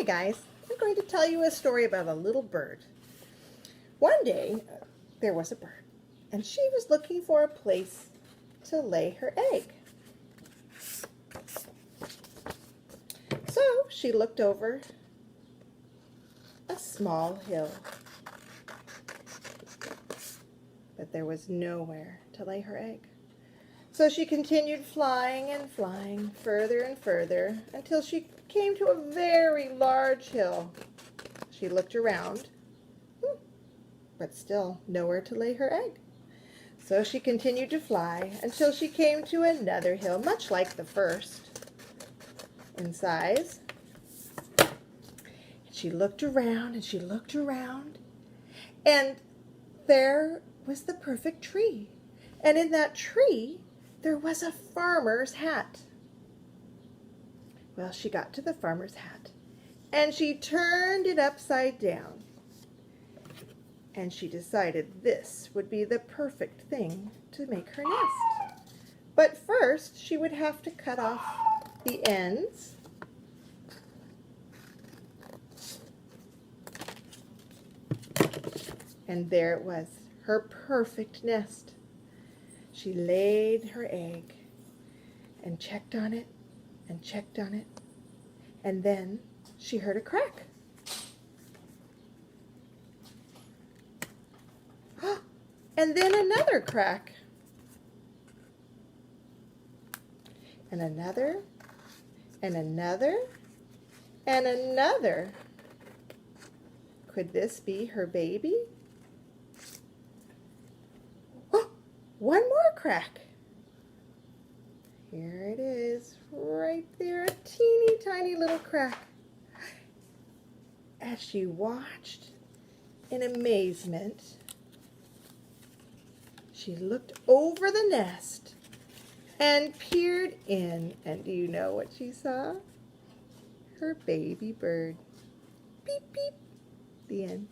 guys, I'm going to tell you a story about a little bird. One day, there was a bird, and she was looking for a place to lay her egg. So she looked over a small hill, but there was nowhere to lay her egg. So she continued flying and flying further and further until she came to a very large hill. She looked around, but still nowhere to lay her egg. So she continued to fly until she came to another hill, much like the first in size. She looked around and she looked around, and there was the perfect tree. And in that tree, there was a farmer's hat. Well, she got to the farmer's hat, and she turned it upside down. And she decided this would be the perfect thing to make her nest. But first, she would have to cut off the ends. And there it was, her perfect nest. She laid her egg and checked on it and checked on it, and then she heard a crack. And then another crack. And another, and another, and another. Could this be her baby? One more crack. Here it is, right there, a teeny tiny little crack. As she watched in amazement, she looked over the nest and peered in, and do you know what she saw? Her baby bird. Beep, beep. The end.